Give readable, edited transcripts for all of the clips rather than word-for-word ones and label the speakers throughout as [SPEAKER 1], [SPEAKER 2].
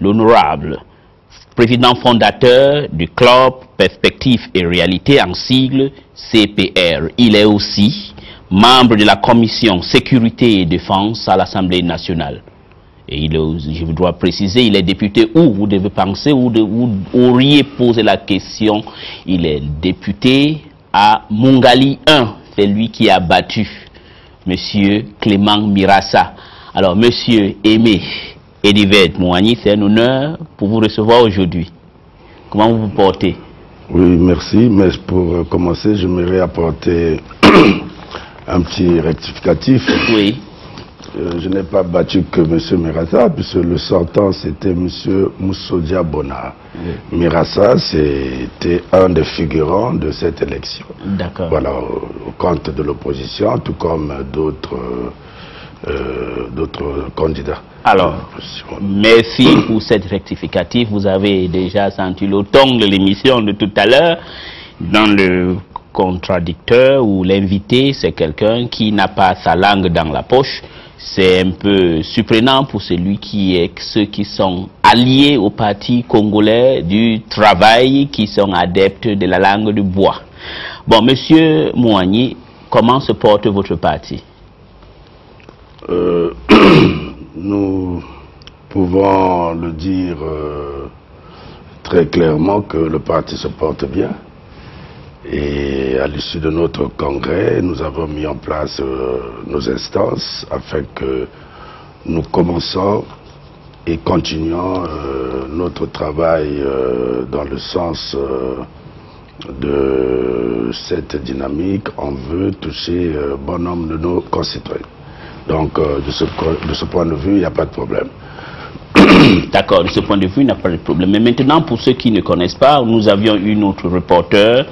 [SPEAKER 1] l'honorable président fondateur du club Perspective et Réalité, en sigle CPR. Il est aussi membre de la commission Sécurité et Défense à l'Assemblée nationale. Et je dois préciser, il est député où vous devez penser, où auriez posé la question. Il est député à Mungali 1. C'est lui qui a battu Monsieur Clément Mirassa. Alors, Monsieur Aimé Edivet Mouani, c'est un honneur pour vous recevoir aujourd'hui. Comment vous vous portez?
[SPEAKER 2] Oui, merci. Mais pour commencer, j'aimerais apporter un petit rectificatif.
[SPEAKER 1] Oui.
[SPEAKER 2] Je n'ai pas battu que M. Mirassa, puisque le sortant, c'était M. Moussodia Bona. Oui. Mirassa, c'était un des figurants de cette élection.
[SPEAKER 1] D'accord.
[SPEAKER 2] Voilà, au compte de l'opposition, tout comme d'autres candidats.
[SPEAKER 1] Alors, merci pour cette rectificative. Vous avez déjà senti le ton de l'émission de tout à l'heure. Dans le contradicteur ou l'invité, c'est quelqu'un qui n'a pas sa langue dans la poche. C'est un peu surprenant pour ceux qui sont alliés au parti congolais du travail, qui sont adeptes de la langue du bois. Bon, Monsieur Mouani, comment se porte votre parti?
[SPEAKER 2] Nous pouvons le dire très clairement que le parti se porte bien. Et à l'issue de notre congrès, nous avons mis en place nos instances afin que nous commençons et continuons notre travail dans le sens de cette dynamique. On veut toucher bon nombre de nos concitoyens. Donc, de ce point de vue, il n'y a pas de problème.
[SPEAKER 1] D'accord, de ce point de vue, il n'y a pas de problème. Mais maintenant, pour ceux qui ne connaissent pas, nous avions eu notre reporter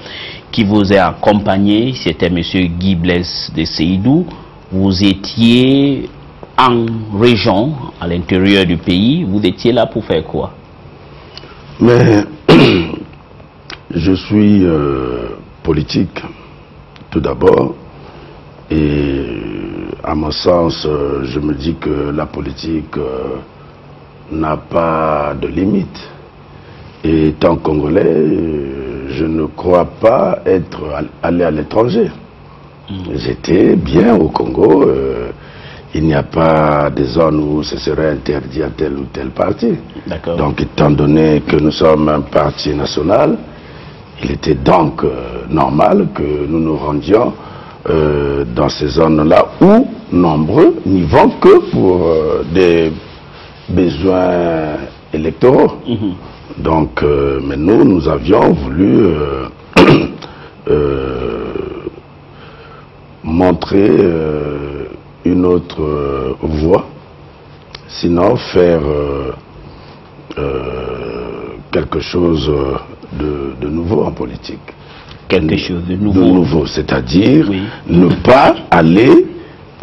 [SPEAKER 1] qui vous a accompagné, c'était M. Guy Blaise de Seydou. Vous étiez en région, à l'intérieur du pays. Vous étiez là pour faire quoi?
[SPEAKER 2] Mais je suis politique, tout d'abord. Et à mon sens, je me dis que la politique n'a pas de limite. Et étant congolais, je ne crois pas être allé à l'étranger. J'étais bien au Congo. Il n'y a pas de zone où ce serait interdit à tel ou tel parti. Donc, étant donné que nous sommes un parti national, il était donc normal que nous nous rendions dans ces zones-là où nombreux n'y vont que pour des besoins électoraux. Donc, mais nous avions voulu montrer une autre voie, sinon faire quelque chose de nouveau en politique.
[SPEAKER 1] Quelque chose de nouveau.
[SPEAKER 2] C'est-à-dire ne pas aller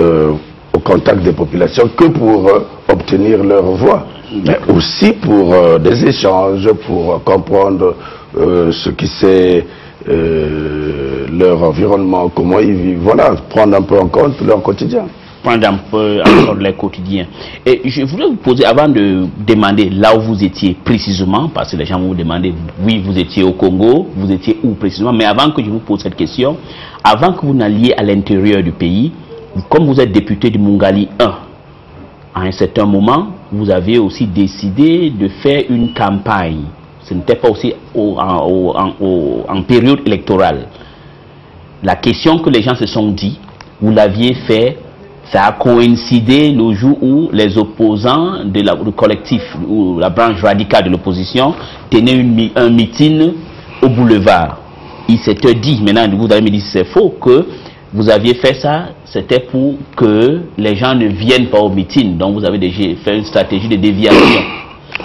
[SPEAKER 2] au contact des populations que pour obtenir leur voix, mais aussi pour des échanges, pour comprendre ce qui c'est leur environnement, comment ils vivent, voilà, prendre un peu en compte leur quotidien.
[SPEAKER 1] Prendre un peu en compte leur quotidien. Et je voulais vous poser, avant de demander là où vous étiez précisément, parce que les gens vont vous demander, oui, vous étiez au Congo, vous étiez où précisément, mais avant que je vous pose cette question, avant que vous n'alliez à l'intérieur du pays, comme vous êtes député de Mungali 1, à un certain moment, vous avez aussi décidé de faire une campagne. Ce n'était pas aussi en période électorale. La question que les gens se sont dit, vous l'aviez fait, ça a coïncidé le jour où les opposants du collectif, ou la branche radicale de l'opposition, tenaient un meeting au boulevard. Il s'était dit, maintenant vous avez me dit c'est faux, que vous aviez fait ça, c'était pour que les gens ne viennent pas au meeting. Donc vous avez déjà fait une stratégie de déviation.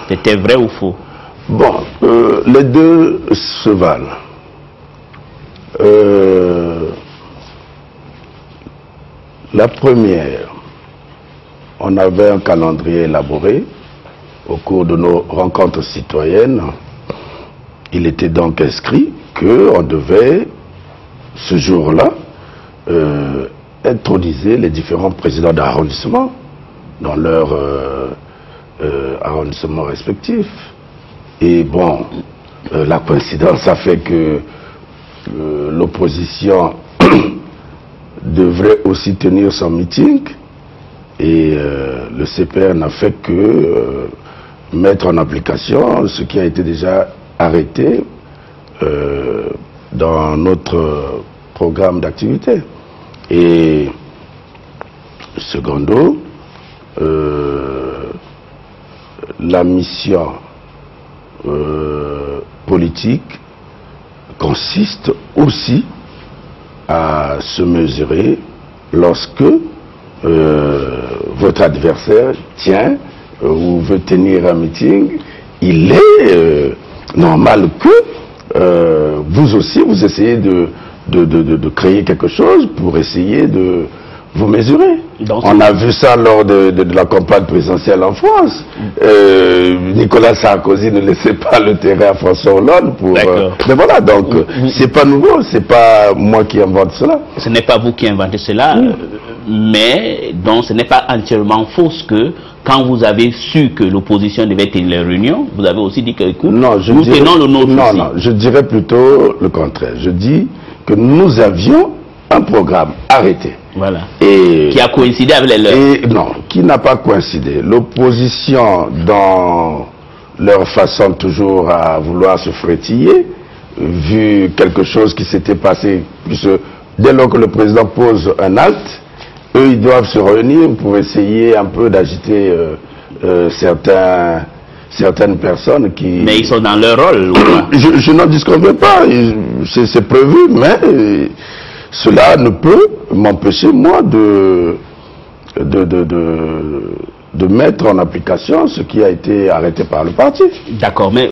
[SPEAKER 1] C'était vrai ou faux?
[SPEAKER 2] Bon, les deux se valent. La première, on avait un calendrier élaboré au cours de nos rencontres citoyennes. Il était donc inscrit qu'on devait, ce jour-là, introniser les différents présidents d'arrondissement dans leur arrondissements respectifs. Et bon, la coïncidence a fait que l'opposition devrait aussi tenir son meeting et le CPR n'a fait que mettre en application ce qui a été déjà arrêté dans notre programme d'activité. Et secondo, la mission politique consiste aussi à se mesurer lorsque votre adversaire tient ou veut tenir un meeting. Il est normal que vous aussi vous essayez de créer quelque chose pour essayer de vous mesurer. Donc, on a vu ça lors de la campagne présidentielle en France. Nicolas Sarkozy ne laissait pas le terrain à François Hollande pour... mais voilà, donc c'est pas nouveau, c'est pas moi qui invente cela.
[SPEAKER 1] Ce n'est pas vous qui inventez cela, mais donc ce n'est pas entièrement faux que quand vous avez su que l'opposition devait tenir les réunions, vous avez aussi dit que
[SPEAKER 2] non,
[SPEAKER 1] nous tenons le nôtre aussi.
[SPEAKER 2] Non, je dirais plutôt le contraire. Je dis que nous avions un programme arrêté.
[SPEAKER 1] Voilà.
[SPEAKER 2] Et
[SPEAKER 1] qui a coïncidé avec les leurs.
[SPEAKER 2] Non, qui n'a pas coïncidé. L'opposition, dans leur façon toujours à vouloir se frétiller, vu quelque chose qui s'était passé, puisque dès lors que le président pose un acte, eux, ils doivent se réunir pour essayer un peu d'agiter certaines personnes qui...
[SPEAKER 1] Mais ils sont dans leur rôle, ou pas?
[SPEAKER 2] Je n'en disconviens pas, c'est prévu, mais cela ne peut m'empêcher, moi, de mettre en application ce qui a été arrêté par le parti.
[SPEAKER 1] D'accord, mais